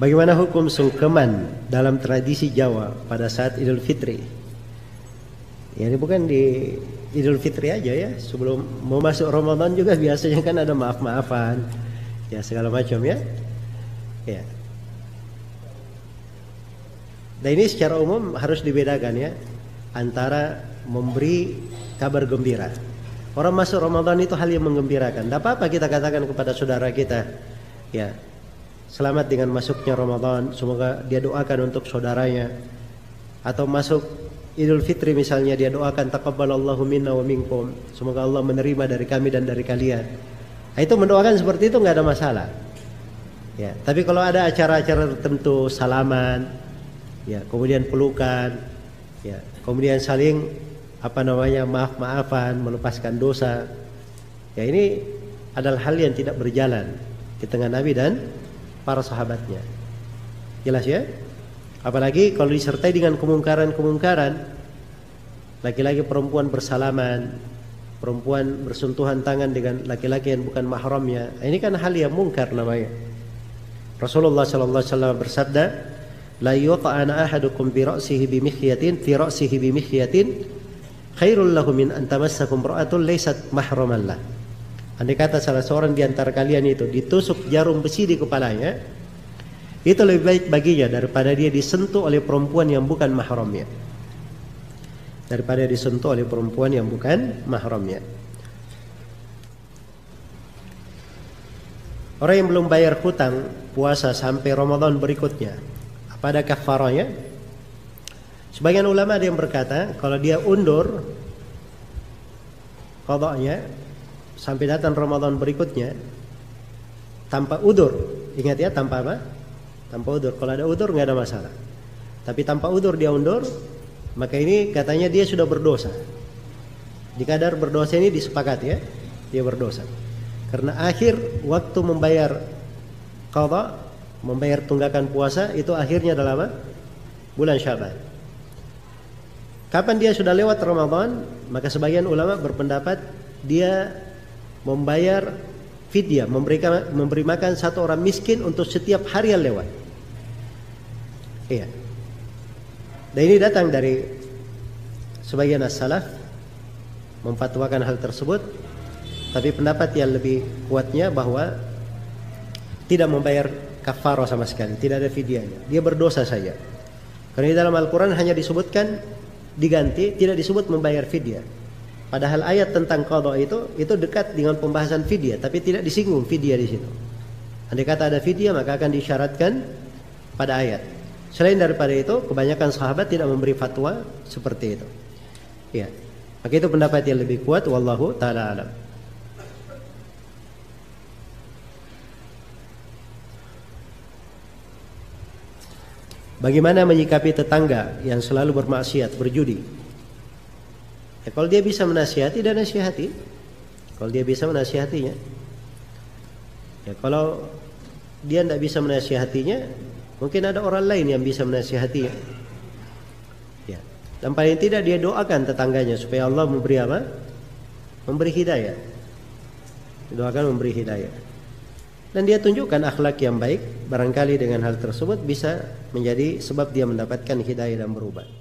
Bagaimana hukum sungkeman dalam tradisi Jawa pada saat Idul Fitri? Ya, ini bukan di Idul Fitri aja ya, sebelum mau masuk Ramadan juga biasanya kan ada maaf-maafan, ya segala macam ya. Ya. Dan ini secara umum harus dibedakan ya antara memberi kabar gembira. Orang masuk Ramadan itu hal yang menggembirakan. Tidak apa-apa kita katakan kepada saudara kita, ya, selamat dengan masuknya Ramadan, semoga dia doakan untuk saudaranya. Atau masuk Idul Fitri misalnya, dia doakan taqabbalallahu minna wa minkum, semoga Allah menerima dari kami dan dari kalian. Nah, itu mendoakan seperti itu nggak ada masalah. Ya, tapi kalau ada acara-acara tertentu, salaman, ya, kemudian pelukan, ya, kemudian saling maaf-maafan, melepaskan dosa, ya ini adalah hal yang tidak berjalan di tengah Nabi dan para sahabatnya. Jelas ya? Apalagi kalau disertai dengan kemungkaran-kemungkaran, laki-laki perempuan bersalaman, perempuan bersentuhan tangan dengan laki-laki yang bukan mahramnya. Ini kan hal yang mungkar namanya. Rasulullah sallallahu alaihi wasallam bersabda, la yuqa'ana ahadukum bi ra'sihi bi mikhyatin khairul lahu min an tamassakum ra'atun laysat mahraman lah. Andai kata salah seorang di antara kalian itu ditusuk jarum besi di kepalanya, itu lebih baik baginya daripada dia disentuh oleh perempuan yang bukan mahramnya. Daripada disentuh oleh perempuan yang bukan mahramnya. Orang yang belum bayar hutang puasa sampai Ramadan berikutnya, apa ada kafarahnya? Sebagian ulama ada yang berkata, kalau dia undur qadanya sampai datang Ramadan berikutnya tanpa udur, ingat ya, tanpa apa? Tanpa udur. Kalau ada udur nggak ada masalah. Tapi tanpa udur dia undur, maka ini katanya dia sudah berdosa. Di kadar berdosa ini disepakati ya, dia berdosa. Karena akhir waktu membayar qadha, membayar tunggakan puasa itu akhirnya adalah apa? Bulan Syaban. Kapan dia sudah lewat Ramadan, maka sebagian ulama berpendapat dia membayar fidyah, memberi makan satu orang miskin untuk setiap hari yang lewat. Iya. Dan ini datang dari sebagian as-salaf memfatwakan hal tersebut, tapi pendapat yang lebih kuatnya bahwa tidak membayar kafarah sama sekali, tidak ada fidyahnya. Dia berdosa saja. Karena di dalam Al-Quran hanya disebutkan diganti, tidak disebut membayar fidyah. Padahal ayat tentang qadha itu dekat dengan pembahasan fidyah, tapi tidak disinggung fidyah di situ. Andai kata ada fidyah maka akan disyaratkan pada ayat. Selain daripada itu, kebanyakan sahabat tidak memberi fatwa seperti itu. Ya, maka itu pendapat yang lebih kuat. Wallahu taala alam. Bagaimana menyikapi tetangga yang selalu bermaksiat, berjudi? Ya, kalau dia bisa menasihati dan nasihati. Kalau dia bisa menasihatinya. Ya, kalau dia tidak bisa menasihatinya, mungkin ada orang lain yang bisa menasihatinya. Ya. Dan paling tidak dia doakan tetangganya supaya Allah memberi apa? Memberi hidayah. Doakan memberi hidayah. Dan dia tunjukkan akhlak yang baik. Barangkali dengan hal tersebut bisa menjadi sebab dia mendapatkan hidayah dan berubah.